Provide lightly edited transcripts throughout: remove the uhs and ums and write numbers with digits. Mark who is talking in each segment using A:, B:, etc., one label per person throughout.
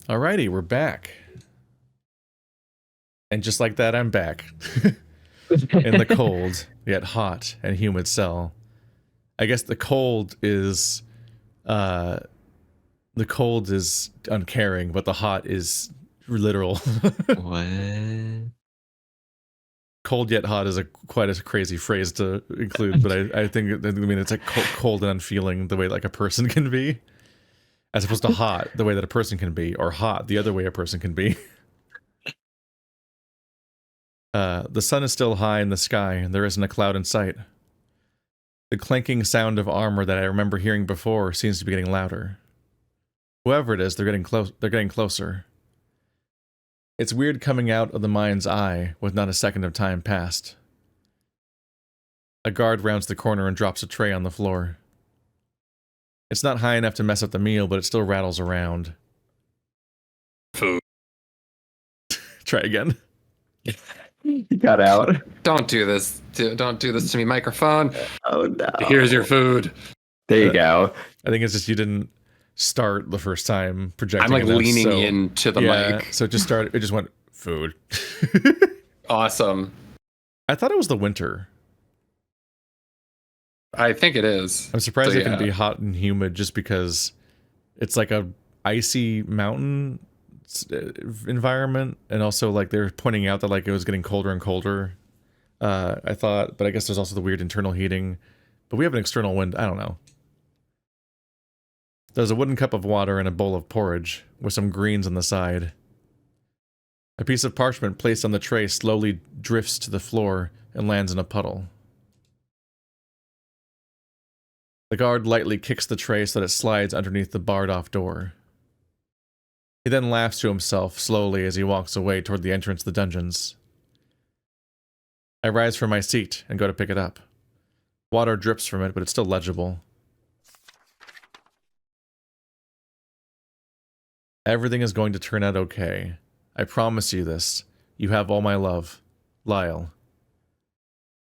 A: Alrighty, we're back. And just like that, I'm back. In the cold, yet hot and humid cell. I guess the cold is uncaring, but the hot is literal.
B: What?
A: Cold yet hot is quite a crazy phrase to include, but I mean it's like cold and unfeeling the way like a person can be, as opposed to hot the way that a person can be, or hot the other way a person can be. The sun is still high in the sky, and there isn't a cloud in sight. The clanking sound of armor that I remember hearing before seems to be getting louder. Whoever it is, they're getting closer. It's weird coming out of the mind's eye with not a second of time passed. A guard rounds the corner and drops a tray on the floor. It's not high enough to mess up the meal, but it still rattles around.
C: Food.
A: Try again.
B: You got out.
C: Don't do this. Don't do this to me, microphone.
B: Oh no.
C: Here's your food.
B: There you go.
A: I think it's just you didn't start the first time projecting.
C: I'm like
A: enough,
C: leaning
A: so,
C: into the
A: yeah,
C: mic.
A: So it just went food.
C: Awesome.
A: I thought it was the winter.
C: I think it is.
A: I'm surprised
C: So,
A: it can
C: yeah.
A: be hot and humid just because it's like a icy mountain environment, and also like they're pointing out that like it was getting colder and colder. I thought, but I guess there's also the weird internal heating. But we have an external wind. I don't know. There's a wooden cup of water and a bowl of porridge with some greens on the side. A piece of parchment placed on the tray slowly drifts to the floor and lands in a puddle. The guard lightly kicks the tray so that it slides underneath the barred-off door. He then laughs to himself slowly as he walks away toward the entrance to the dungeons. I rise from my seat and go to pick it up. Water drips from it, but it's still legible. Everything is going to turn out okay. I promise you this. You have all my love. Lyle.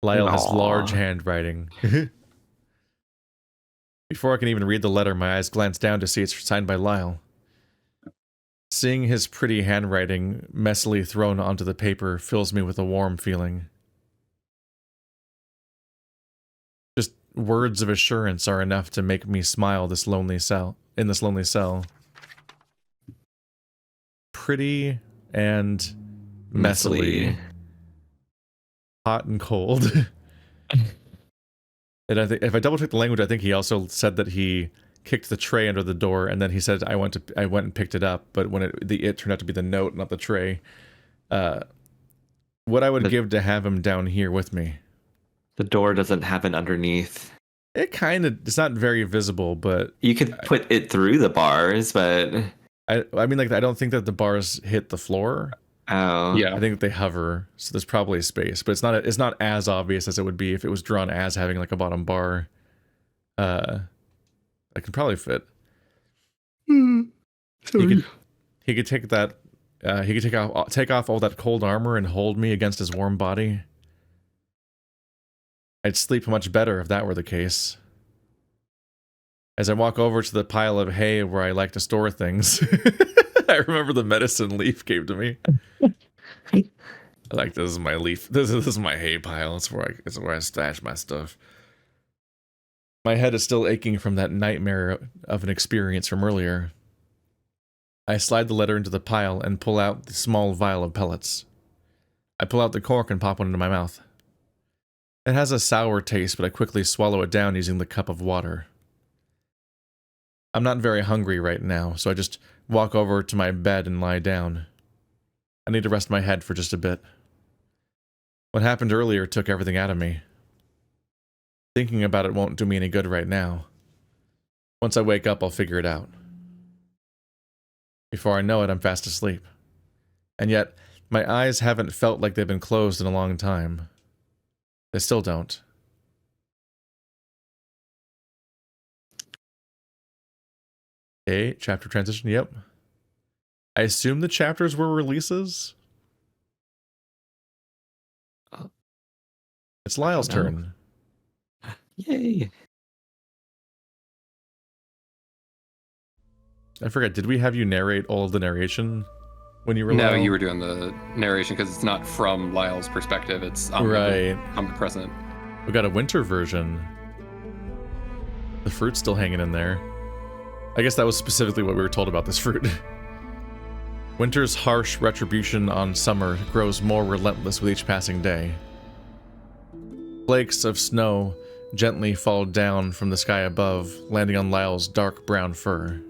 A: Lyle has large handwriting. Before I can even read the letter, my eyes glance down to see it's signed by Lyle. Seeing his pretty handwriting messily thrown onto the paper fills me with a warm feeling. Just words of assurance are enough to make me smile in this lonely cell. Pretty and messily. Hot and cold. And I think if I double check the language, I think he also said that he kicked the tray under the door, and then he said I went and picked it up, but when it turned out to be the note, not the tray. What I would give to have him down here with me.
B: The door doesn't have an underneath.
A: It's not very visible, but
B: You could put it through the bars, but
A: I mean, like, I don't think that the bars hit the floor.
B: oh
C: Yeah.
A: I think they hover, so there's probably a space, but it's not as obvious as it would be if it was drawn as having like a bottom bar. I can probably fit.
B: Sorry.
A: He could take that. He could take off all that cold armor and hold me against his warm body. I'd sleep much better if that were the case. As I walk over to the pile of hay where I like to store things, I remember the medicine leaf came to me. This is my leaf. This is my hay pile. It's where I stash my stuff. My head is still aching from that nightmare of an experience from earlier. I slide the letter into the pile and pull out the small vial of pellets. I pull out the cork and pop one into my mouth. It has a sour taste, but I quickly swallow it down using the cup of water. I'm not very hungry right now, so I just walk over to my bed and lie down. I need to rest my head for just a bit. What happened earlier took everything out of me. Thinking about it won't do me any good right now. Once I wake up, I'll figure it out. Before I know it, I'm fast asleep. And yet, my eyes haven't felt like they've been closed in a long time. They still don't. Okay, chapter transition, yep. I assume the chapters were releases? It's Lyle's turn.
B: Yay.
A: I forget, did we have you narrate all of the narration when you were
C: No,
A: Lyle?
C: you were doing the narration because it's not from Lyle's perspective. It's omnipresent.
A: We got a winter version. The fruit's still hanging in there. I guess that was specifically what we were told about this fruit. Winter's harsh retribution on summer grows more relentless with each passing day. Flakes of snow gently fall down from the sky above, landing on Lyle's dark brown fur.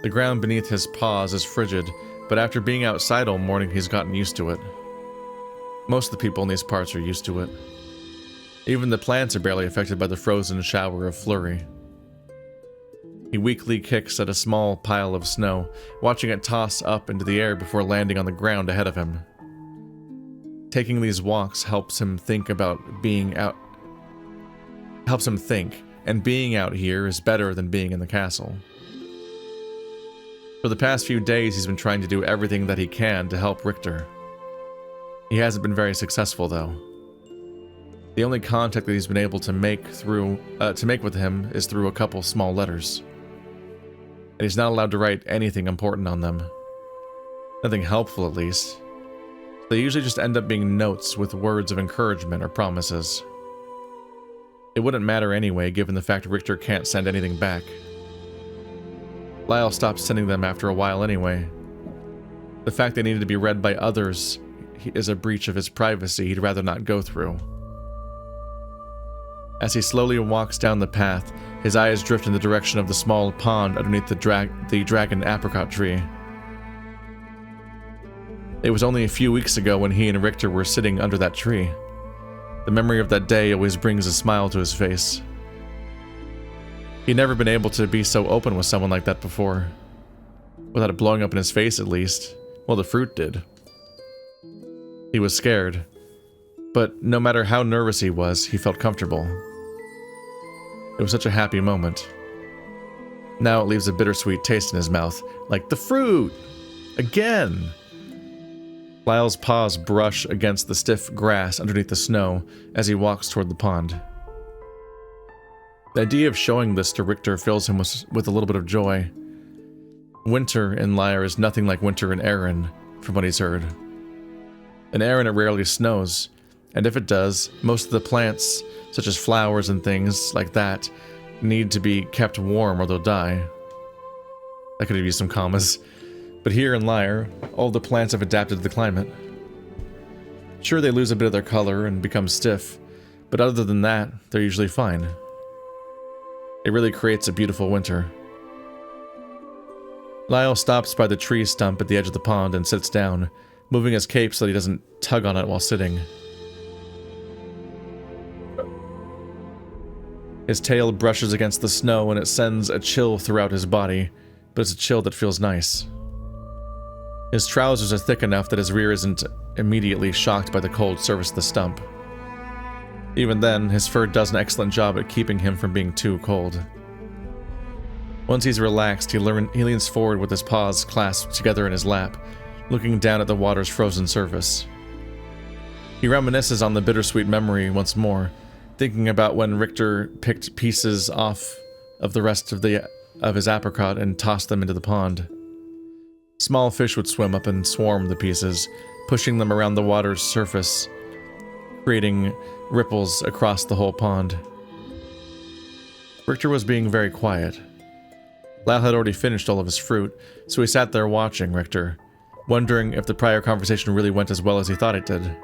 A: The ground beneath his paws is frigid, but after being outside all morning, he's gotten used to it. Most of the people in these parts are used to it. Even the plants are barely affected by the frozen shower of flurry. He weakly kicks at a small pile of snow, watching it toss up into the air before landing on the ground ahead of him. Taking these walks helps him think, and being out here is better than being in the castle. For the past few days, he's been trying to do everything that he can to help Richter. He hasn't been very successful, though. The only contact that he's been able to make with him is through a couple small letters. And he's not allowed to write anything important on them. Nothing helpful, at least. They usually just end up being notes with words of encouragement or promises. It wouldn't matter anyway, given the fact Richter can't send anything back. Lyle stopped sending them after a while anyway. The fact they needed to be read by others is a breach of his privacy he'd rather not go through. As he slowly walks down the path, his eyes drift in the direction of the small pond underneath the dragon apricot tree. It was only a few weeks ago when he and Richter were sitting under that tree. The memory of that day always brings a smile to his face. He'd never been able to be so open with someone like that before. Without it blowing up in his face, at least. Well, the fruit did. He was scared. But no matter how nervous he was, he felt comfortable. It was such a happy moment. Now it leaves a bittersweet taste in his mouth. Like the fruit! Again! Lyle's paws brush against the stiff grass underneath the snow as he walks toward the pond. The idea of showing this to Richter fills him with a little bit of joy. Winter in Lyre is nothing like winter in Erin, from what he's heard. In Erin it rarely snows, and if it does, most of the plants, such as flowers and things like that, need to be kept warm or they'll die. I could have used some commas. But here in Lyre, all the plants have adapted to the climate. Sure, they lose a bit of their color and become stiff, but other than that, they're usually fine. It really creates a beautiful winter. Lyle stops by the tree stump at the edge of the pond and sits down, moving his cape so that he doesn't tug on it while sitting. His tail brushes against the snow and it sends a chill throughout his body, but it's a chill that feels nice. His trousers are thick enough that his rear isn't immediately shocked by the cold surface of the stump. Even then, his fur does an excellent job at keeping him from being too cold. Once he's relaxed, he leans forward with his paws clasped together in his lap, looking down at the water's frozen surface. He reminisces on the bittersweet memory once more, thinking about when Richter picked pieces off of the rest of his apricot and tossed them into the pond. Small fish would swim up and swarm the pieces, pushing them around the water's surface, creating ripples across the whole pond. Richter was being very quiet. Lyle had already finished all of his fruit, so he sat there watching Richter, wondering if the prior conversation really went as well as he thought it did.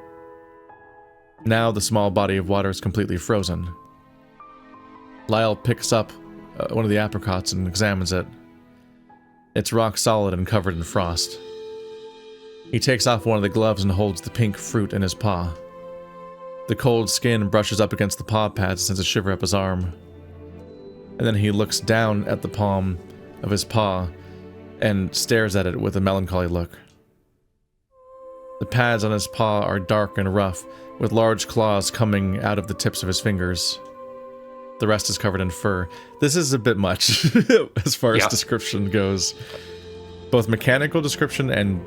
A: Now the small body of water is completely frozen. Lyle picks up one of the apricots and examines it. It's rock solid and covered in frost. He takes off one of the gloves and holds the pink fruit in his paw. The cold skin brushes up against the paw pads and sends a shiver up his arm. And then he looks down at the palm of his paw and stares at it with a melancholy look. The pads on his paw are dark and rough, with large claws coming out of the tips of his fingers. The rest is covered in fur. This is a bit much, as far as description goes. Both mechanical description and,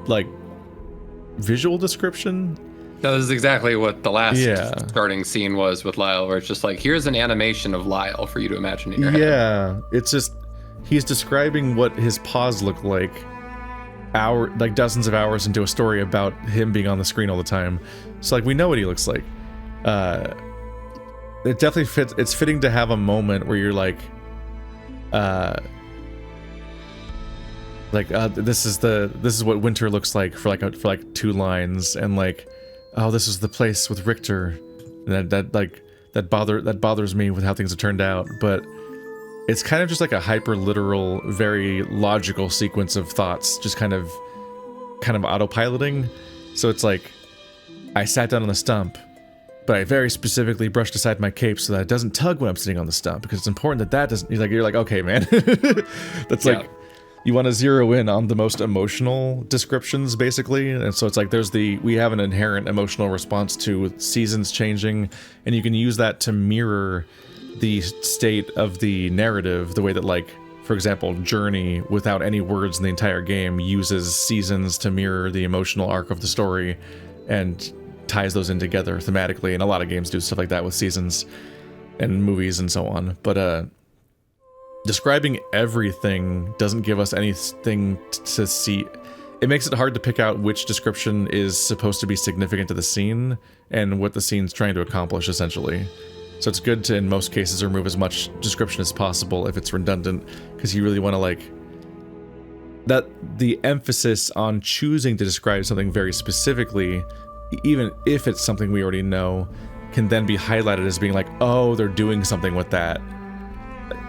A: like, visual description.
C: No, this is exactly what the last starting scene was with Lyle, where it's just like, here's an animation of Lyle for you to imagine in your head.
A: Yeah, it's just, he's describing what his paws look like dozens of hours into a story about him being on the screen all the time. So like we know what he looks like. It definitely fits. It's fitting to have a moment where you're like, this is what winter looks like for like 2 lines, and like, oh, this is the place with Richter, and that bothers me with how things have turned out. But it's kind of just like a hyper literal, very logical sequence of thoughts, just kind of autopiloting. So it's like, I sat down on the stump, but I very specifically brushed aside my cape so that it doesn't tug when I'm sitting on the stump, because it's important that doesn't. You're like, okay, man. That's like, you want to zero in on the most emotional descriptions, basically. And so it's like we have an inherent emotional response to seasons changing, and you can use that to mirror the state of the narrative, the way that, like, for example, Journey, without any words in the entire game, uses seasons to mirror the emotional arc of the story and ties those in together thematically. And a lot of games do stuff like that with seasons and movies and so on. But describing everything doesn't give us anything to see. It makes it hard to pick out which description is supposed to be significant to the scene and what the scene's trying to accomplish, essentially. So it's good to, in most cases, remove as much description as possible if it's redundant, because you really want to, like, that the emphasis on choosing to describe something very specifically, even if it's something we already know, can then be highlighted as being like, oh, they're doing something with that.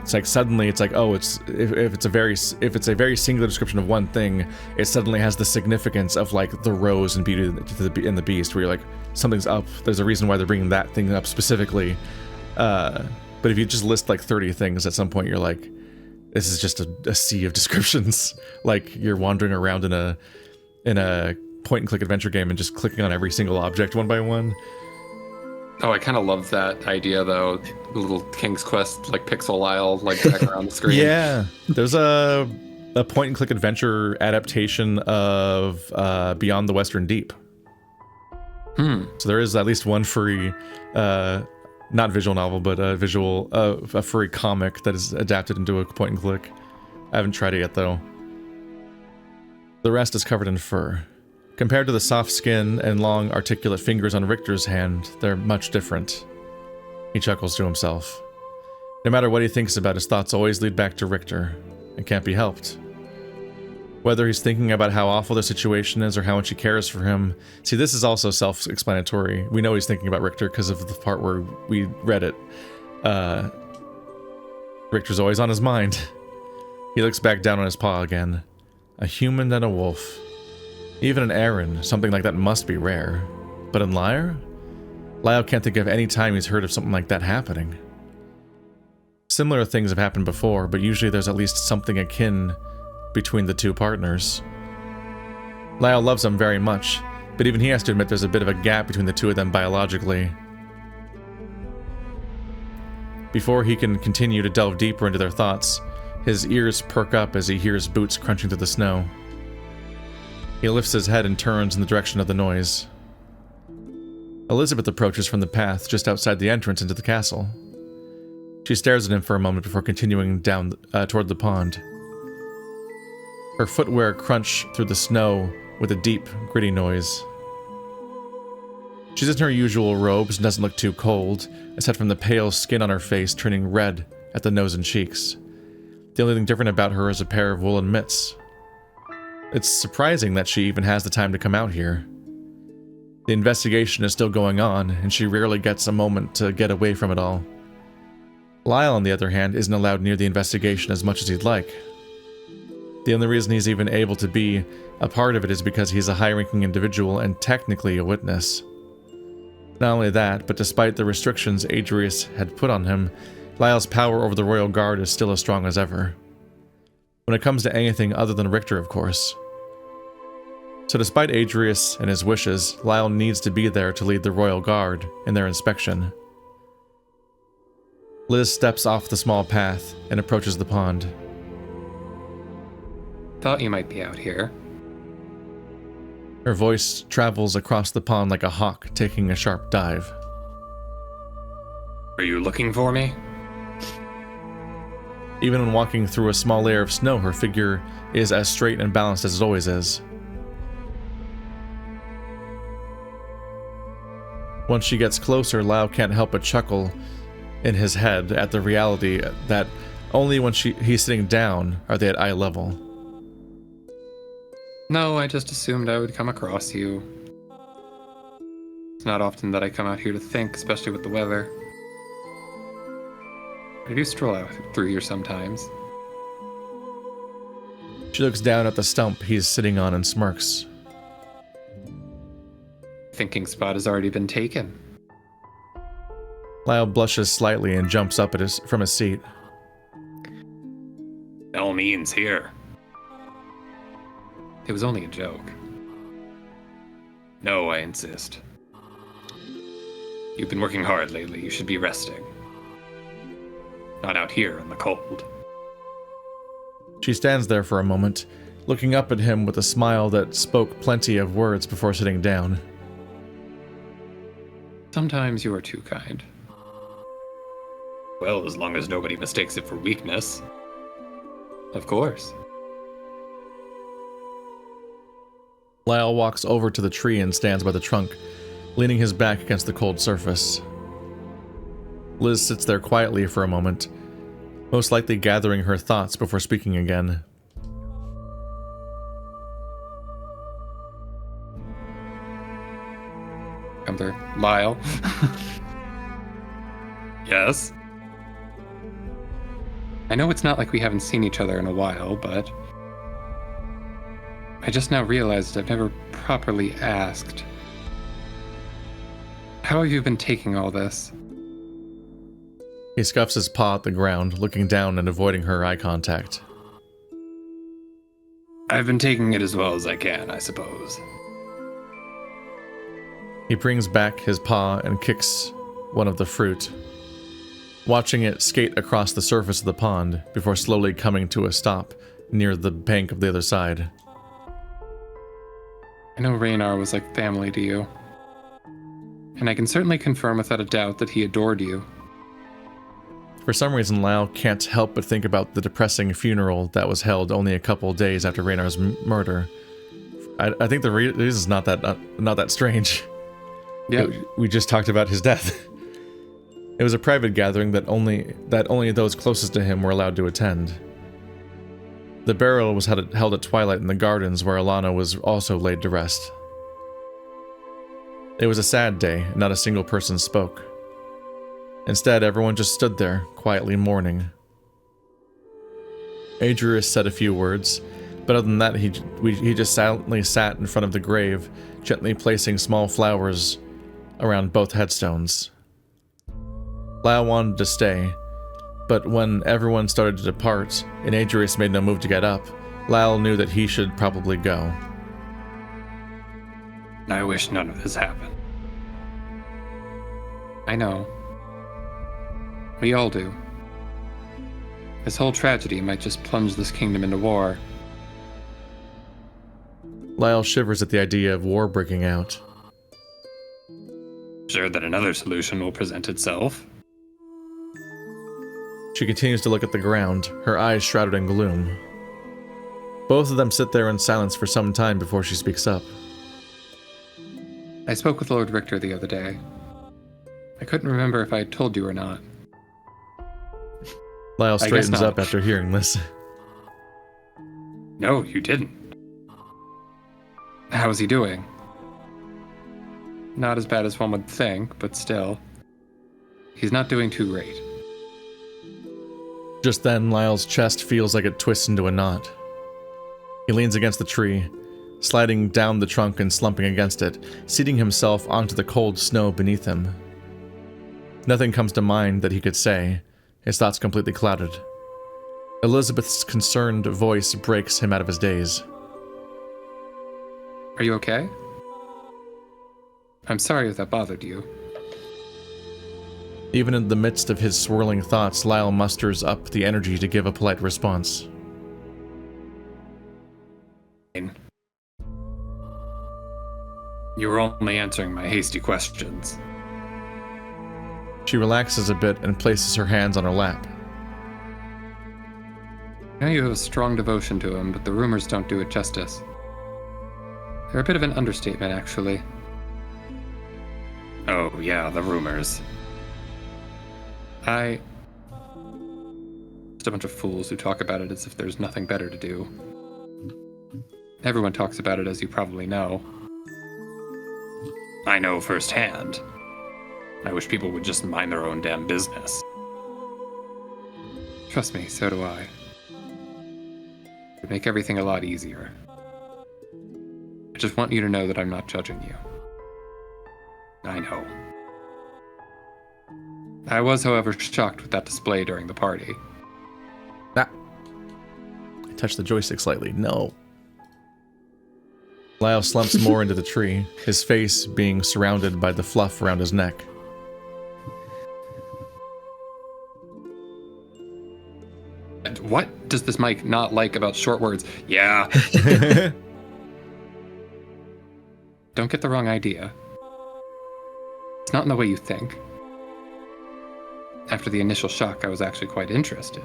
A: It's like suddenly it's like, oh, it's if it's a very singular description of one thing, it suddenly has the significance of like the rose and Beauty and the Beast, where you're like, something's up. There's a reason why they're bringing that thing up specifically. But if you just list like 30 things, at some point you're like, this is just a sea of descriptions. Like you're wandering around in a point-and-click adventure game and just clicking on every single object one by one.
C: Oh, I kind of love that idea, though. The little King's Quest, like pixel Lyle, like back around the screen.
A: Yeah, there's a point-and-click adventure adaptation of Beyond the Western Deep. So there is at least one furry, not visual novel, but a furry comic that is adapted into a point-and-click. I haven't tried it yet, though. The rest is covered in fur. Compared to the soft skin and long, articulate fingers on Richter's hand, they're much different. He chuckles to himself. No matter what he thinks about, his thoughts always lead back to Richter. It can't be helped. Whether he's thinking about how awful the situation is or how much he cares for him. See, this is also self-explanatory. We know he's thinking about Richter because of the part where we read it. Richter's always on his mind. He looks back down on his paw again. A human and a wolf. Even in Aaron, something like that must be rare. But in Lyre? Lyle can't think of any time he's heard of something like that happening. Similar things have happened before, but usually there's at least something akin between the two partners. Lyle loves them very much, but even he has to admit there's a bit of a gap between the two of them biologically. Before he can continue to delve deeper into their thoughts, his ears perk up as he hears boots crunching through the snow. He lifts his head and turns in the direction of the noise. Elizabeth approaches from the path just outside the entrance into the castle. She stares at him for a moment before continuing down toward the pond. Her footwear crunch through the snow with a deep, gritty noise. She's in her usual robes and doesn't look too cold, aside from the pale skin on her face turning red at the nose and cheeks. The only thing different about her is a pair of woolen mitts. It's surprising that she even has the time to come out here. The investigation is still going on, and she rarely gets a moment to get away from it all. Lyle, on the other hand, isn't allowed near the investigation as much as he'd like. The only reason he's even able to be a part of it is because he's a high-ranking individual and technically a witness. Not only that, but despite the restrictions Adrius had put on him, Lyle's power over the Royal Guard is still as strong as ever. When it comes to anything other than Richter, of course. So despite Adrius and his wishes, Lyle needs to be there to lead the Royal Guard in their inspection. Liz steps off the small path and approaches the pond.
C: Thought you might be out here.
A: Her voice travels across the pond like a hawk taking a sharp dive.
C: Are you looking for me?
A: Even when walking through a small layer of snow, her figure is as straight and balanced as it always is. Once she gets closer, Lau can't help but chuckle in his head at the reality that only when he's sitting down are they at eye level.
C: No, I just assumed I would come across you. It's not often that I come out here to think, especially with the weather. I do stroll out through here sometimes.
A: She looks down at the stump he's sitting on and smirks.
C: Thinking spot has already been taken.
A: Lyle blushes slightly and jumps up from his seat.
C: All means here. It was only a joke. No, I insist. You've been working hard lately. You should be resting. Not out here in the cold.
A: She stands there for a moment, looking up at him with a smile that spoke plenty of words before sitting down.
C: Sometimes you are too kind. Well, as long as nobody mistakes it for weakness. Of course.
A: Lyle walks over to the tree and stands by the trunk, leaning his back against the cold surface. Liz sits there quietly for a moment, most likely gathering her thoughts before speaking again.
C: Come there, Lyle. Yes? I know it's not like we haven't seen each other in a while, but I just now realized I've never properly asked. How have you been taking all this?
A: He scuffs his paw at the ground, looking down and avoiding her eye contact.
C: I've been taking it as well as I can, I suppose.
A: He brings back his paw and kicks one of the fruit, watching it skate across the surface of the pond before slowly coming to a stop near the bank of the other side.
C: I know Raynar was like family to you, and I can certainly confirm without a doubt that he adored you.
A: For some reason, Lyle can't help but think about the depressing funeral that was held only a couple days after Raynar's murder. I think the reason is not that strange.
C: Yeah,
A: We just talked about his death. It was a private gathering that only those closest to him were allowed to attend. The burial was held at twilight in the gardens where Alana was also laid to rest. It was a sad day, and not a single person spoke. Instead, everyone just stood there, quietly mourning. Adrius said a few words, but other than that, he just silently sat in front of the grave, gently placing small flowers around both headstones. Lyle wanted to stay, but when everyone started to depart, and Adrius made no move to get up, Lyle knew that he should probably go.
C: I wish none of this happened. I know. We all do. This whole tragedy might just plunge this kingdom into war.
A: Lyle shivers at the idea of war breaking out.
C: Sure that another solution will present itself.
A: She continues to look at the ground, her eyes shrouded in gloom. Both of them sit there in silence for some time before she speaks up.
C: I spoke with Lord Richter the other day. I couldn't remember if I had told you or not.
A: Lyle straightens
C: not.
A: up after hearing this.
C: No, you didn't. How is he doing? Not as bad as one would think, but still. He's not doing too great.
A: Just then, Lyle's chest feels like it twists into a knot. He leans against the tree, sliding down the trunk and slumping against it, seating himself onto the cold snow beneath him. Nothing comes to mind that he could say, his thoughts completely clouded. Elizabeth's concerned voice breaks him out of his daze.
C: Are you okay? I'm sorry if that bothered you.
A: Even in the midst of his swirling thoughts, Lyle musters up the energy to give a polite response.
C: You were only answering my hasty questions.
A: She relaxes a bit and places her hands on her lap.
C: I know you have a strong devotion to him, but the rumors don't do it justice. They're a bit of an understatement, actually. Oh, yeah, the rumors. Just a bunch of fools who talk about it as if there's nothing better to do. Everyone talks about it, as you probably know. I know firsthand. I wish people would just mind their own damn business. Trust me, so do I. It would make everything a lot easier. I just want you to know that I'm not judging you. I know. I was, however, shocked with that display during the party.
A: Ah. I touched the joystick slightly. No. Lyle slumps more into the tree, his face being surrounded by the fluff around his neck.
C: What does this mic not like about short words? Yeah. Don't get the wrong idea. It's not in the way you think. After the initial shock, I was actually quite interested.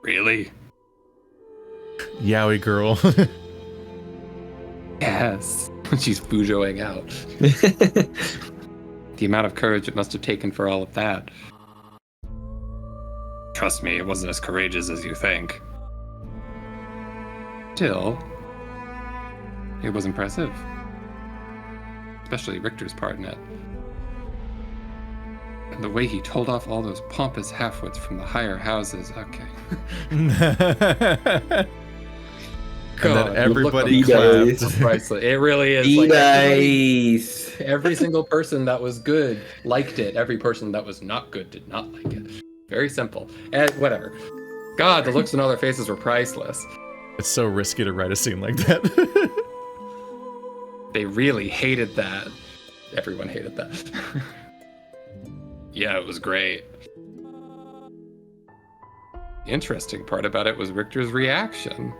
C: Really?
A: Yowie girl.
C: Yes. She's fujoing out. The amount of courage it must have taken for all of that. Trust me, it wasn't as courageous as you think. Still, it was impressive. Especially Richter's part in it. And the way he told off all those pompous halfwits from the higher houses. Okay.
A: And
C: God,
A: then everybody
B: the
A: clapped.
B: days.
C: priceless. It really is.
B: Nice.
C: Every single person that was good liked it. Every person that was not good did not like it. Very simple. And whatever. God, the looks on all their faces were priceless.
A: It's so risky to write a scene like that.
C: They really hated that. Everyone hated that. Yeah, it was great. The interesting part about it was Richter's reaction.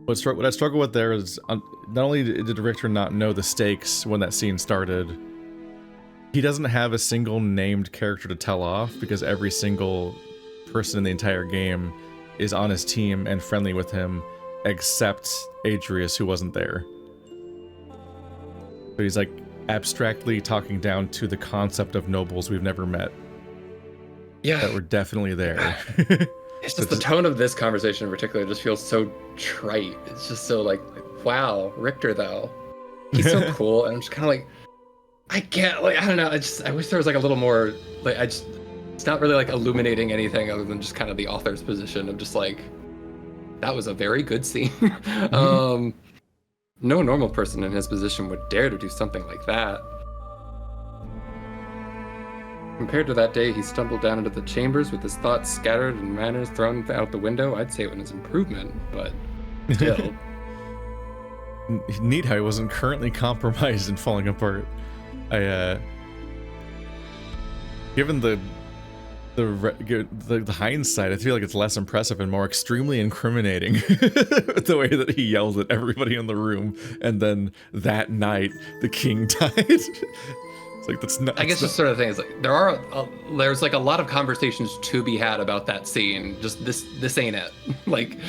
A: What I struggle with there is, not only did Richter not know the stakes when that scene started, he doesn't have a single named character to tell off because every single person in the entire game is on his team and friendly with him, except Adrius, who wasn't there. So he's like abstractly talking down to the concept of nobles we've never met.
C: Yeah.
A: That were definitely there.
C: It's just the tone of this conversation in particular just feels so trite. It's just so like wow, Richter though. He's so cool, and I'm just kind of like, I don't know. I wish there was like a little more, like, it's not really like illuminating anything other than just kind of the author's position of just like, that was a very good scene. No normal person in his position would dare to do something like that. Compared to that day he stumbled down into the chambers with his thoughts scattered and manners thrown out the window, I'd say it was an improvement, but still.
A: Neat how he wasn't currently compromised and falling apart. Given the hindsight, I feel like it's less impressive and more extremely incriminating the way that he yelled at everybody in the room, and then that night the king died. It's like, that's not.
C: I guess just sort of thing is like there's like a lot of conversations to be had about that scene. Just this ain't it. Like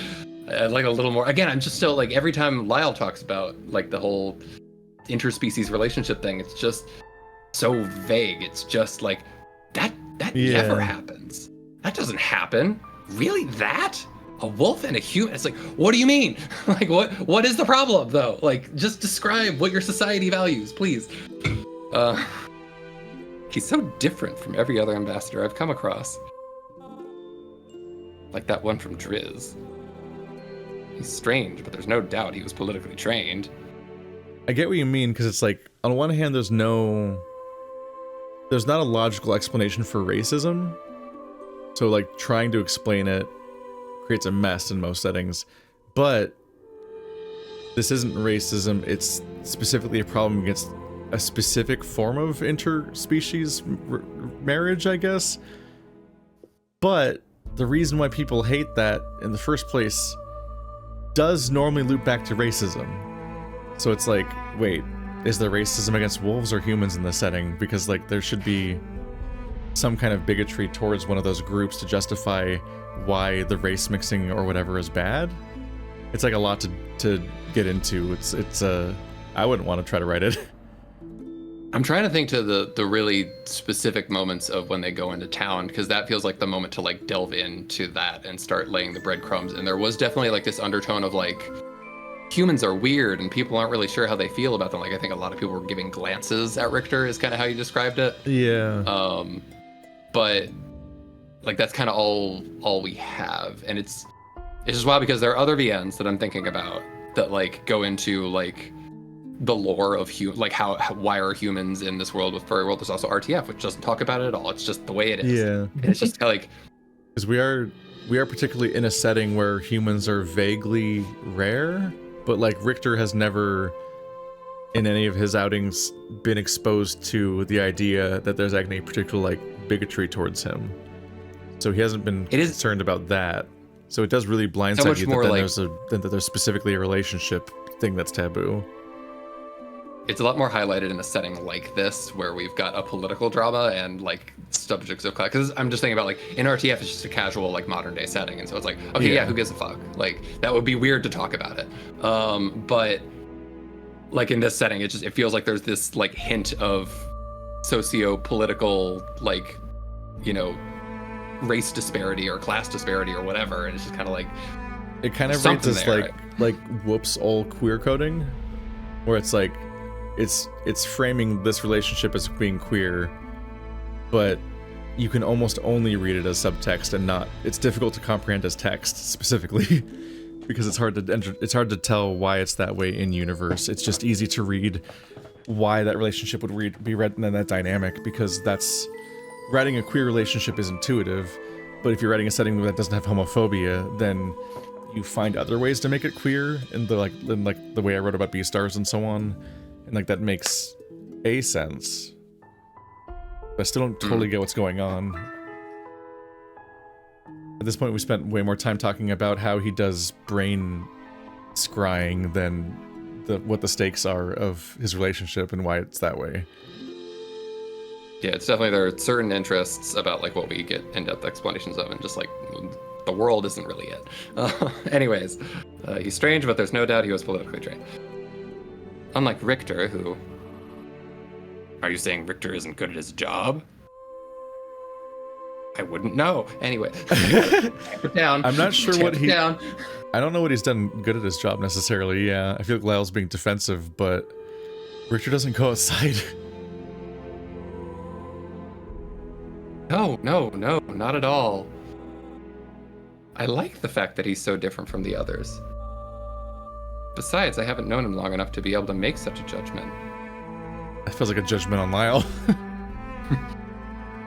C: I'd like a little more. Again, I'm just still like, every time Lyle talks about like the whole interspecies relationship thing, it's just so vague. It's just like that never happens. That doesn't happen. Really? That? A wolf and a human? It's like, what do you mean? Like, what is the problem though? Like, just describe what your society values, please. He's so different from every other ambassador I've come across. Like that one from Driz. He's strange, but there's no doubt he was politically trained.
A: I get what you mean, because it's like, on one hand, there's not a logical explanation for racism. So like, trying to explain it creates a mess in most settings. But this isn't racism, it's specifically a problem against a specific form of interspecies marriage, I guess. But the reason why people hate that in the first place does normally loop back to racism. So it's like, wait, is there racism against wolves or humans in this setting? Because like, there should be some kind of bigotry towards one of those groups to justify why the race mixing or whatever is bad. It's like a lot to get into. It's I wouldn't want to try to write it.
C: I'm trying to think to the really specific moments of when they go into town, because that feels like the moment to like delve into that and start laying the breadcrumbs. And there was definitely like this undertone of like, humans are weird and people aren't really sure how they feel about them. Like I think a lot of people were giving glances at Richter is kind of how you described it.
A: Yeah.
C: But like that's kind of all we have. And it's just wild because there are other VNs that I'm thinking about that like go into like the lore of like why are humans in this world with furry world. There's also RTF, which doesn't talk about it at all. It's just the way it is.
A: Yeah.
C: And it's just like,
A: because we are particularly in a setting where humans are vaguely rare, but like Richter has never in any of his outings been exposed to the idea that there's any particular like bigotry towards him. So he hasn't been concerned about that. So it does really blindside you that there's specifically a relationship thing that's taboo.
C: It's a lot more highlighted in a setting like this, where we've got a political drama and like subjects of class. Because I'm just thinking about like in RTF, it's just a casual like modern day setting, and so it's like, okay, yeah, who gives a fuck? Like that would be weird to talk about it. But like in this setting, it feels like there's this like hint of socio-political like, you know, race disparity or class disparity or whatever, and it's just kind of like
A: it kind of reads as like whoops all queer coding, where it's like it's framing this relationship as being queer, but you can almost only read it as subtext and not. It's difficult to comprehend as text specifically because it's hard to tell why it's that way in universe. It's just easy to read why that relationship would be read in that dynamic, because that's writing a queer relationship is intuitive, but if you're writing a setting that doesn't have homophobia, then you find other ways to make it queer in the way I wrote about Beastars and so on. And like that makes a sense. But I still don't totally get what's going on. At this point, we spent way more time talking about how he does brain scrying than what the stakes are of his relationship and why it's that way.
C: Yeah, it's definitely, there are certain interests about like what we get in-depth explanations of, and just like the world isn't really it. Anyways, he's strange, but there's no doubt he was politically trained. Unlike Richter, who... Are you saying Richter isn't good at his job? I wouldn't know. Anyway, put down.
A: I'm not sure what he...
C: Down.
A: I don't know what he's done good at his job necessarily, yeah. I feel like Lyle's being defensive, but Richter doesn't go outside.
C: No, not at all. I like the fact that he's so different from the others. Besides, I haven't known him long enough to be able to make such a judgment.
A: That feels like a judgment on Lyle.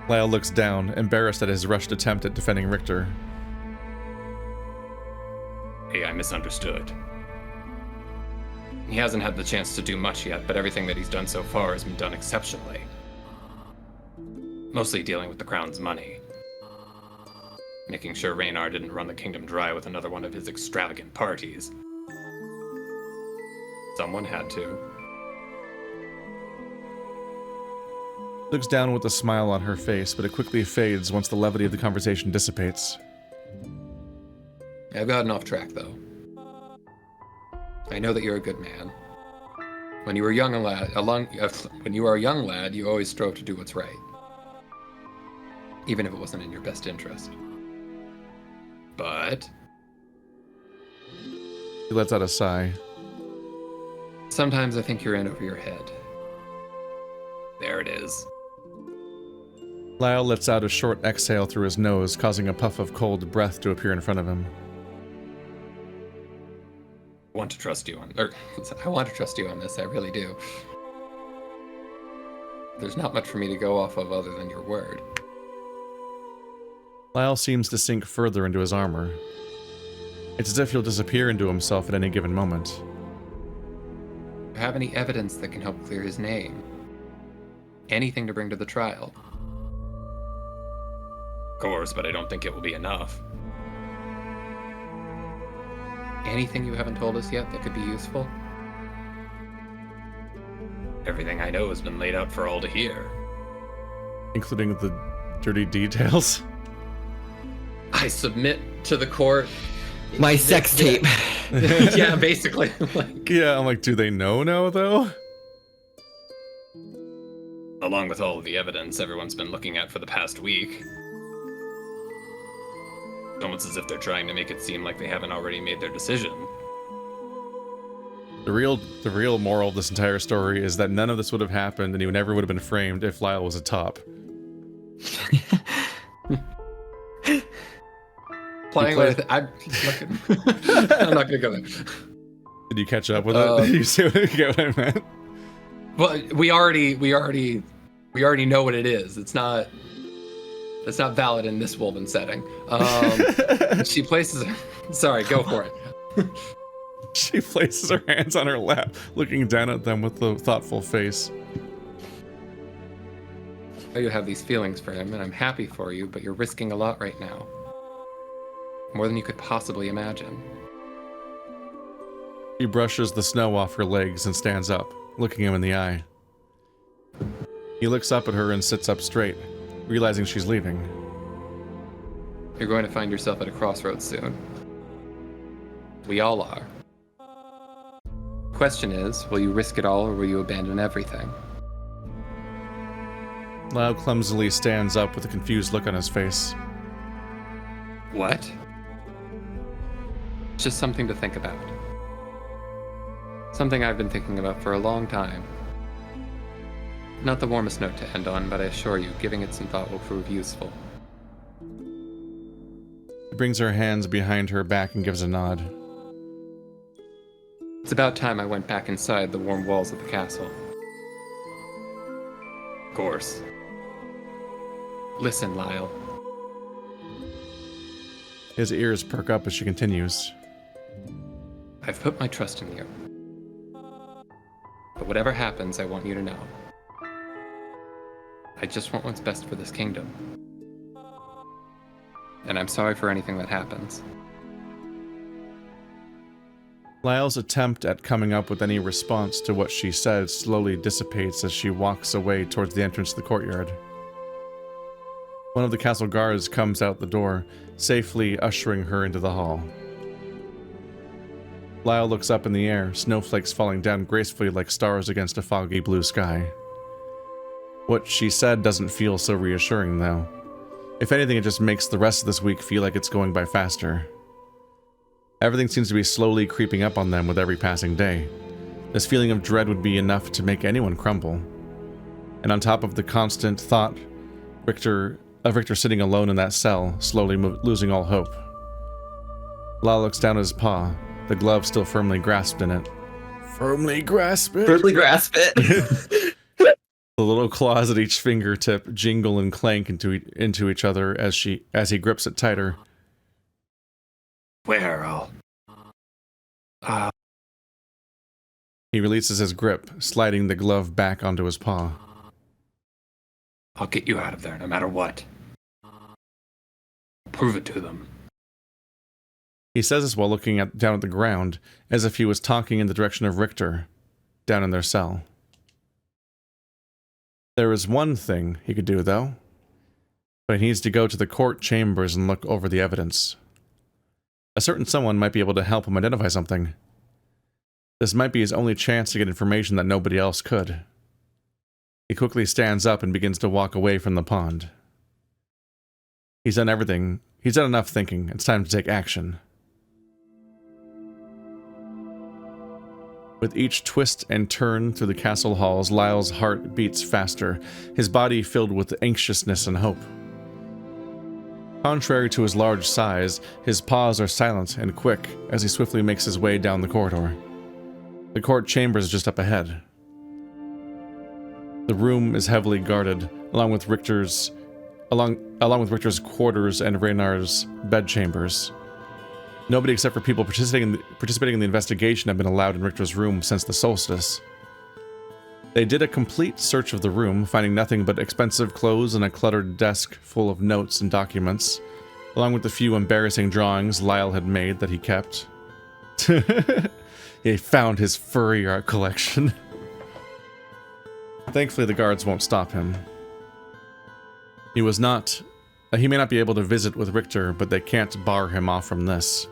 A: Lyle looks down, embarrassed at his rushed attempt at defending Richter.
D: Hey, I misunderstood.
C: He hasn't had the chance to do much yet, but everything that he's done so far has been done exceptionally. Mostly dealing with the Crown's money. Making sure Raynar didn't run the kingdom dry with another one of his extravagant parties. Someone had to.
A: Looks down with a smile on her face, but it quickly fades once the levity of the conversation dissipates.
C: I've gotten off track, though. I know that you're a good man. When you were a young lad, you always strove to do what's right, even if it wasn't in your best interest. But
A: He lets out a sigh.
C: Sometimes I think you're in over your head. There it is.
A: Lyle lets out a short exhale through his nose, causing a puff of cold breath to appear in front of him.
C: I want to trust you on this, I really do. There's not much for me to go off of other than your word.
A: Lyle seems to sink further into his armor. It's as if he'll disappear into himself at any given moment.
C: Do you have any evidence that can help clear his name? Anything to bring to the trial?
D: Of course, but I don't think it will be enough.
C: Anything you haven't told us yet that could be useful?
D: Everything I know has been laid out for all to hear.
A: Including dirty details.
C: I submit to the court.
B: My sex tape.
C: Yeah, basically. Like,
A: Yeah, I'm like, do they know now, though?
D: Along with all of the evidence everyone's been looking at for the past week. It's almost as if they're trying to make it seem like they haven't already made their decision.
A: The real moral of this entire story is that none of this would have happened and he never would have been framed if Lyle was a top.
C: playing with I'm not gonna go there.
A: Did you catch up with it? Did you see what, get what I meant?
C: Well, we already know what it is. It's not valid in this Wolven setting. She places. Sorry, go for it.
A: She places her hands on her lap, looking down at them with a thoughtful face.
C: I know you have these feelings for him, and I'm happy for you, but you're risking a lot right now. More than you could possibly imagine.
A: She brushes the snow off her legs and stands up, looking him in the eye. He looks up at her and sits up straight, realizing she's leaving.
C: You're going to find yourself at a crossroads soon. We all are. Question is, will you risk it all or will you abandon everything?
A: Lyle clumsily stands up with a confused look on his face.
C: What? It's just something to think about. Something I've been thinking about for a long time. Not the warmest note to end on, but I assure you, giving it some thought will prove useful.
A: She brings her hands behind her back and gives a nod.
C: It's about time I went back inside the warm walls of the castle.
D: Of course.
C: Listen, Lyle.
A: His ears perk up as she continues.
C: I've put my trust in you. But whatever happens, I want you to know. I just want what's best for this kingdom. And I'm sorry for anything that happens.
A: Lyle's attempt at coming up with any response to what she said slowly dissipates as she walks away towards the entrance to the courtyard. One of the castle guards comes out the door, safely ushering her into the hall. Lyle looks up in the air, snowflakes falling down gracefully like stars against a foggy blue sky. What she said doesn't feel so reassuring, though. If anything, it just makes the rest of this week feel like it's going by faster. Everything seems to be slowly creeping up on them with every passing day. This feeling of dread would be enough to make anyone crumble. And on top of the constant thought of Richter sitting alone in that cell, slowly losing all hope. Lyle looks down at his paw, the glove still firmly grasped in it. Firmly grasp it?
B: Firmly grasp it.
A: The little claws at each fingertip jingle and clank into each other as he grips it tighter.
D: Where
A: He releases his grip, sliding the glove back onto his paw.
D: I'll get you out of there no matter what. Prove it to them.
A: He says this while looking down at the ground, as if he was talking in the direction of Richter, down in their cell. There is one thing he could do, though. But he needs to go to the court chambers and look over the evidence. A certain someone might be able to help him identify something. This might be his only chance to get information that nobody else could. He quickly stands up and begins to walk away from the pond. He's done everything. He's done enough thinking. It's time to take action. With each twist and turn through the castle halls, Lyle's heart beats faster, his body filled with anxiousness and hope. Contrary to his large size, his paws are silent and quick as he swiftly makes his way down the corridor. The court chamber is just up ahead. The room is heavily guarded, along with Richter's quarters and Reynar's bedchambers. Nobody except for people participating in the investigation have been allowed in Richter's room since the solstice. They did a complete search of the room, finding nothing but expensive clothes and a cluttered desk full of notes and documents, along with the few embarrassing drawings Lyle had made that he kept. He found his furry art collection. Thankfully, the guards won't stop him. He was not... he may not be able to visit with Richter, but they can't bar him off from this.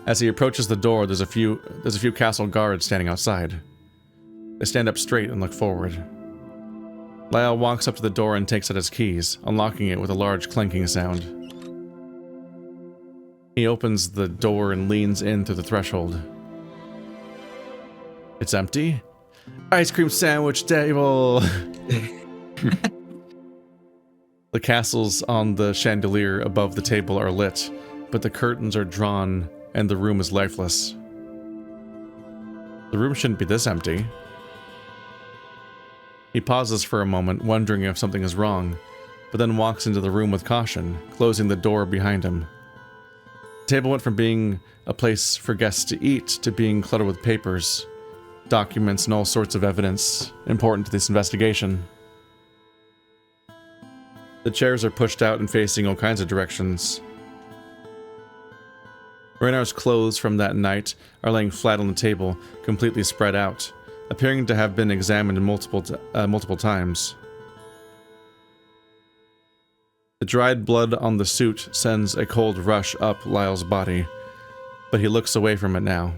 A: As he approaches the door, there's a few castle guards standing outside. They stand up straight and look forward. Lyle walks up to the door and takes out his keys, unlocking it with a large clanking sound. He opens the door and leans in through the threshold. It's empty. Ice cream sandwich table! The castles on the chandelier above the table are lit, but the curtains are drawn and the room is lifeless. The room shouldn't be this empty. He pauses for a moment, wondering if something is wrong, but then walks into the room with caution, closing the door behind him. The table went from being a place for guests to eat to being cluttered with papers, documents, and all sorts of evidence important to this investigation. The chairs are pushed out and facing all kinds of directions. Raynar's clothes from that night are laying flat on the table, completely spread out, appearing to have been examined multiple times. The dried blood on the suit sends a cold rush up Lyle's body, but he looks away from it now.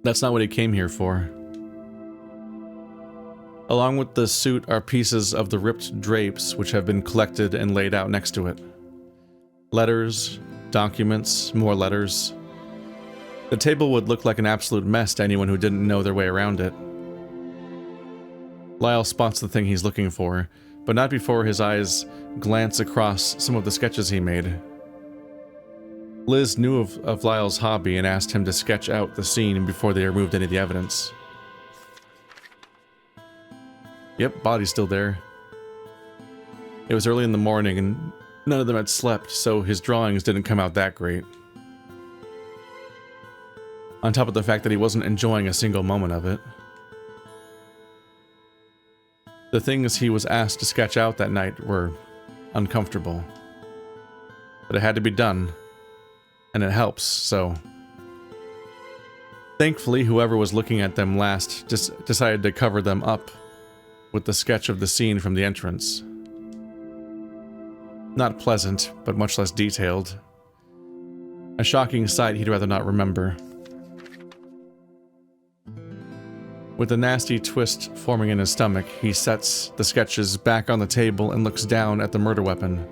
A: That's not what he came here for. Along with the suit are pieces of the ripped drapes which have been collected and laid out next to it. Letters, documents, more letters. The table would look like an absolute mess to anyone who didn't know their way around it. Lyle spots the thing he's looking for, but not before his eyes glance across some of the sketches he made. Liz knew of Lyle's hobby and asked him to sketch out the scene before they removed any of the evidence. Yep, body's still there. It was early in the morning and none of them had slept, so his drawings didn't come out that great. On top of the fact that he wasn't enjoying a single moment of it. The things he was asked to sketch out that night were uncomfortable. But it had to be done. And it helps, so... Thankfully, whoever was looking at them last just decided to cover them up with the sketch of the scene from the entrance. Not pleasant, but much less detailed. A shocking sight he'd rather not remember. With a nasty twist forming in his stomach, he sets the sketches back on the table and looks down at the murder weapon.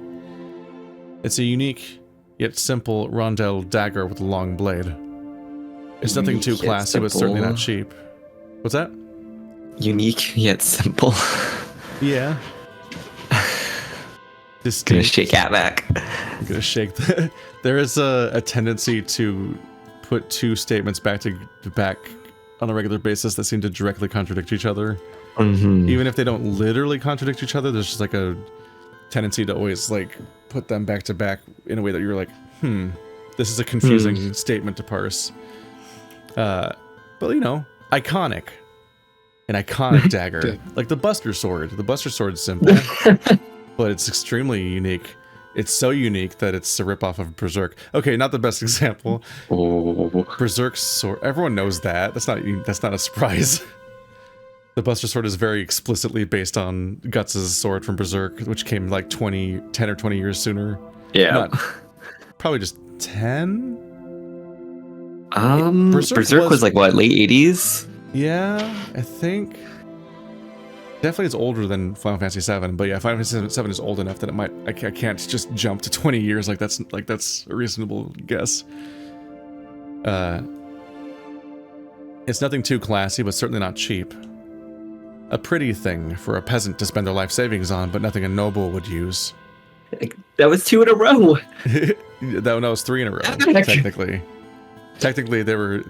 A: It's a unique, yet simple rondel dagger with a long blade. It's nothing too classy, but certainly not cheap. What's that?
B: Unique yet simple.
A: Yeah.
B: Gonna shake at back.
A: Gonna shake. There is a tendency to put two statements back to back on a regular basis that seem to directly contradict each other.
B: Mm-hmm.
A: Even if they don't literally contradict each other, there's just like a tendency to always like put them back to back in a way that you're like, this is a confusing statement to parse. But you know, iconic. An iconic dagger. Like the Buster Sword. The Buster Sword's simple, but it's extremely unique. It's so unique that it's a ripoff of Berserk. Okay, not the best example.
B: Oh.
A: Berserk's sword. Everyone knows that. That's not a surprise. The Buster Sword is very explicitly based on Guts' sword from Berserk, which came like 10 or 20 years sooner.
B: Yeah.
A: Probably just 10?
B: Berserk was like what, late 80s?
A: Yeah, I think. Definitely it's older than Final Fantasy VII, but yeah, Final Fantasy VII is old enough that it might. I can't just jump to 20 years like that's a reasonable guess. It's nothing too classy, but certainly not cheap. A pretty thing for a peasant to spend their life savings on, but nothing a noble would use.
B: That was 2 in a row.
A: that was 3 in a row, technically. Technically,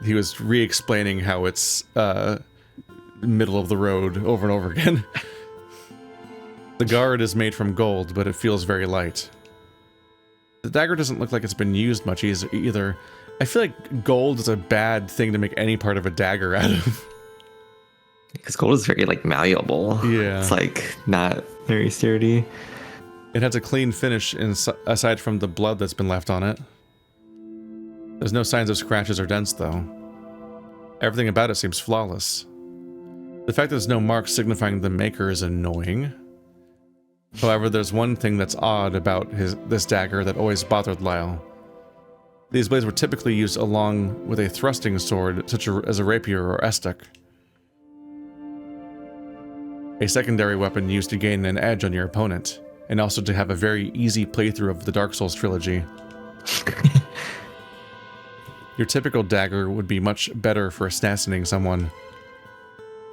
A: he was re-explaining how it's middle of the road over and over again. The guard is made from gold, but it feels very light. The dagger doesn't look like it's been used much either. I feel like gold is a bad thing to make any part of a dagger out of.
B: Because gold is very like malleable. Yeah. It's like not very sturdy.
A: It has a clean finish aside from the blood that's been left on it. There's no signs of scratches or dents, though. Everything about it seems flawless. The fact that there's no mark signifying the maker is annoying. However, there's one thing that's odd about this dagger that always bothered Lyle. These blades were typically used along with a thrusting sword, such as a rapier or estek. A secondary weapon used to gain an edge on your opponent, and also to have a very easy playthrough of the Dark Souls trilogy. Your typical dagger would be much better for assassinating someone.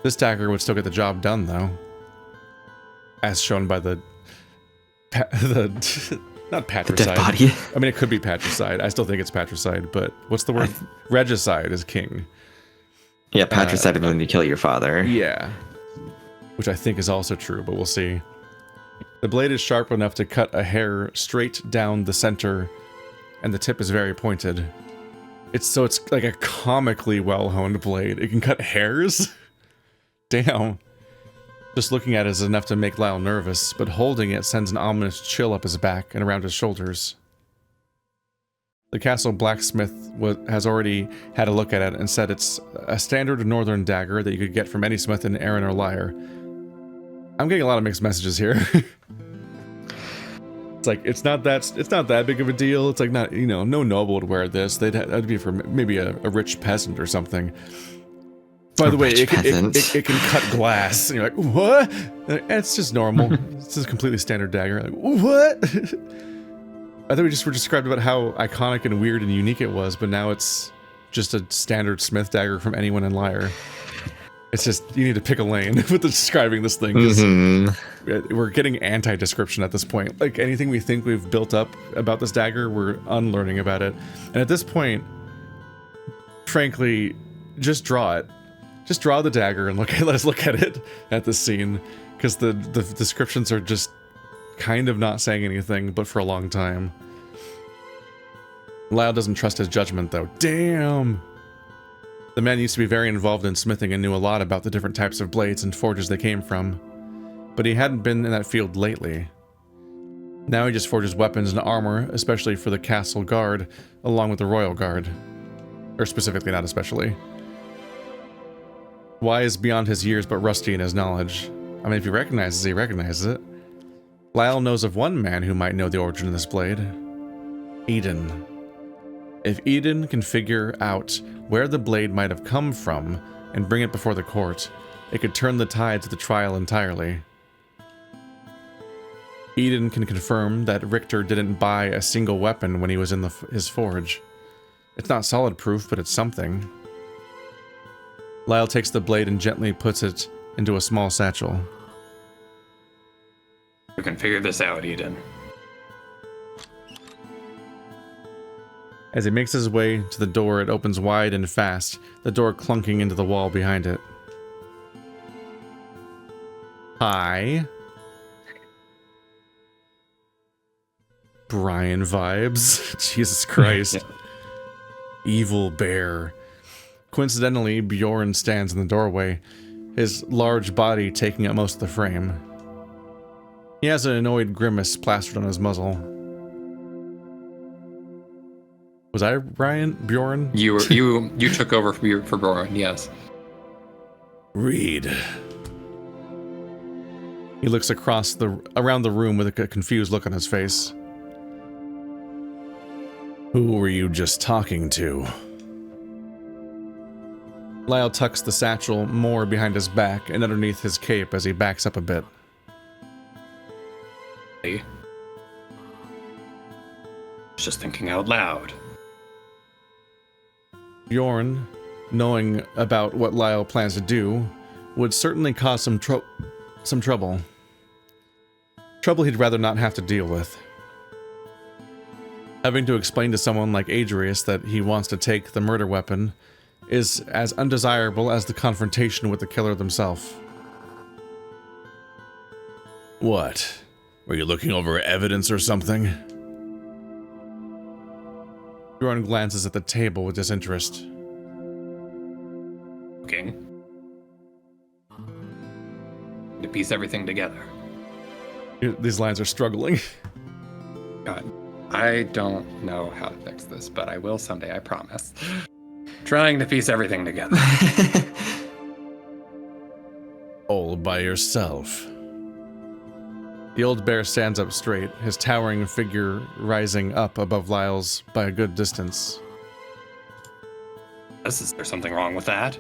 A: This dagger would still get the job done, though. As shown by the not patricide.
B: The dead body.
A: I mean, it could be patricide. I still think it's patricide, but what's the word? Regicide is king.
B: Yeah, patricide is when you kill your father.
A: Yeah. Which I think is also true, but we'll see. The blade is sharp enough to cut a hair straight down the center, and the tip is very pointed. It's like a comically well-honed blade. It can cut hairs? Damn. Just looking at it is enough to make Lyle nervous, but holding it sends an ominous chill up his back and around his shoulders. The castle blacksmith has already had a look at it and said it's a standard northern dagger that you could get from any smith in Erin or Lyre. I'm getting a lot of mixed messages here. It's like, it's not that big of a deal. It's like, not, no noble would wear this. That'd be for maybe a rich peasant or something. By the way, it can cut glass. And you're like, what? It's just normal. It's just a completely standard dagger. Like, what? I thought we just were described about how iconic and weird and unique it was, but now it's just a standard smith dagger from anyone in Lyre. It's just, you need to pick a lane with describing this thing, because we're getting anti-description at this point. Like, anything we think we've built up about this dagger, we're unlearning about it. And at this point, frankly, just draw it. Just draw the dagger and let's look at it at this scene, because the descriptions are just kind of not saying anything, but for a long time. Lyle doesn't trust his judgment, though. Damn! The man used to be very involved in smithing and knew a lot about the different types of blades and forges they came from, but he hadn't been in that field lately. Now he just forges weapons and armor, especially for the castle guard, along with the royal guard. Or specifically, not especially. Wise beyond his years, but rusty in his knowledge. I mean, if he recognizes it, he recognizes it. Lyle knows of one man who might know the origin of this blade. Eden. If Eden can figure out where the blade might have come from and bring it before the court, it could turn the tides of the trial entirely. Eden can confirm that Richter didn't buy a single weapon when he was in his forge. It's not solid proof, but it's something. Lyle takes the blade and gently puts it into a small satchel.
D: You can figure this out, Eden.
A: As he makes his way to the door, it opens wide and fast, the door clunking into the wall behind it. Hi. Brian vibes. Jesus Christ. Yeah. Evil bear. Coincidentally, Bjorn stands in the doorway, his large body taking up most of the frame. He has an annoyed grimace plastered on his muzzle. Was I Bjorn?
C: You took over for Bjorn, yes.
A: Read. He looks around the room with a confused look on his face. Who were you just talking to? Lyle tucks the satchel more behind his back and underneath his cape as he backs up a bit.
D: Hey. Just thinking out loud.
A: Bjorn, knowing about what Lyle plans to do, would certainly cause some trouble. Trouble he'd rather not have to deal with. Having to explain to someone like Adrius that he wants to take the murder weapon is as undesirable as the confrontation with the killer themselves. What? Were you looking over evidence or something? Bjorn glances at the table with disinterest.
D: Okay. To piece everything together.
A: These lines are struggling.
C: God, I don't know how to fix this, but I will someday, I promise. Trying to piece everything together.
A: All by yourself. The old bear stands up straight, his towering figure rising up above Lyle's by a good distance.
D: Is there something wrong with that?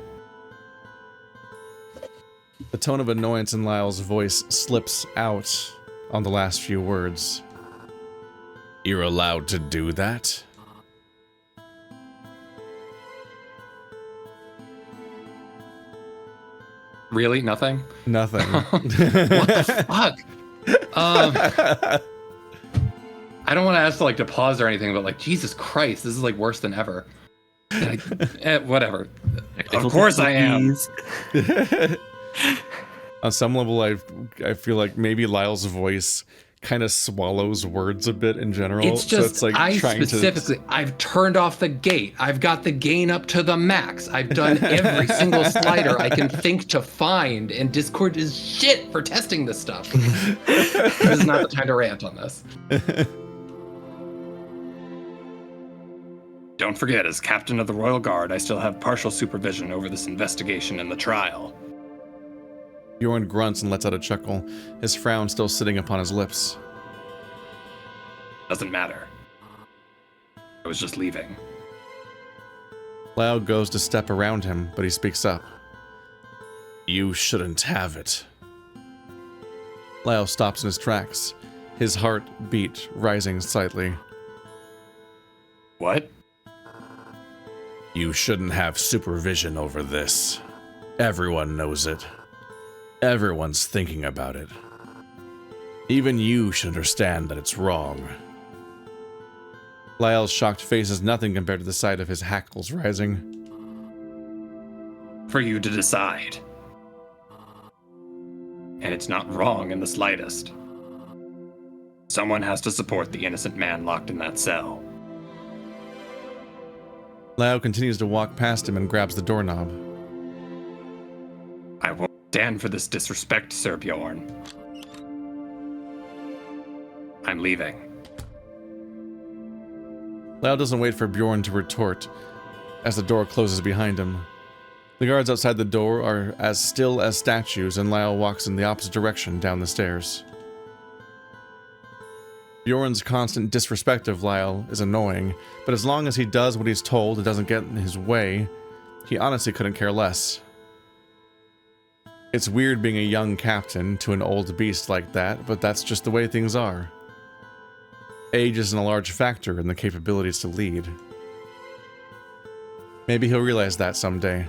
A: The tone of annoyance in Lyle's voice slips out on the last few words. You're allowed to do that?
C: Really? Nothing?
A: Nothing.
C: What the fuck? I don't want to ask to pause or anything, but Jesus Christ, this is worse than ever. Whatever. Of course I am.
A: On some level, I feel like maybe Lyle's voice kind of swallows words a bit in general.
C: It's just,
A: so it's
C: I've turned off the gate. I've got the gain up to the max. I've done every single slider I can think to find, and Discord is shit for testing this stuff. This is not the time to rant on this.
D: Don't forget, as captain of the Royal Guard, I still have partial supervision over this investigation and the trial.
A: Bjorn grunts and lets out a chuckle, his frown still sitting upon his lips.
D: Doesn't matter. I was just leaving.
A: Lyle goes to step around him, but he speaks up. You shouldn't have it. Lyle stops in his tracks, his heartbeat rising slightly.
D: What?
A: You shouldn't have supervision over this. Everyone knows it. Everyone's thinking about it. Even you should understand that it's wrong. Lyle's shocked face is nothing compared to the sight of his hackles rising.
D: For you to decide. And it's not wrong in the slightest. Someone has to support the innocent man locked in that cell.
A: Lyle continues to walk past him and grabs the doorknob.
D: I won't stand for this disrespect, Sir Bjorn. I'm leaving.
A: Lyle doesn't wait for Bjorn to retort as the door closes behind him. The guards outside the door are as still as statues, and Lyle walks in the opposite direction down the stairs. Bjorn's constant disrespect of Lyle is annoying, but as long as he does what he's told and doesn't get in his way, he honestly couldn't care less. It's weird being a young captain to an old beast like that, but that's just the way things are. Age isn't a large factor in the capabilities to lead. Maybe he'll realize that someday.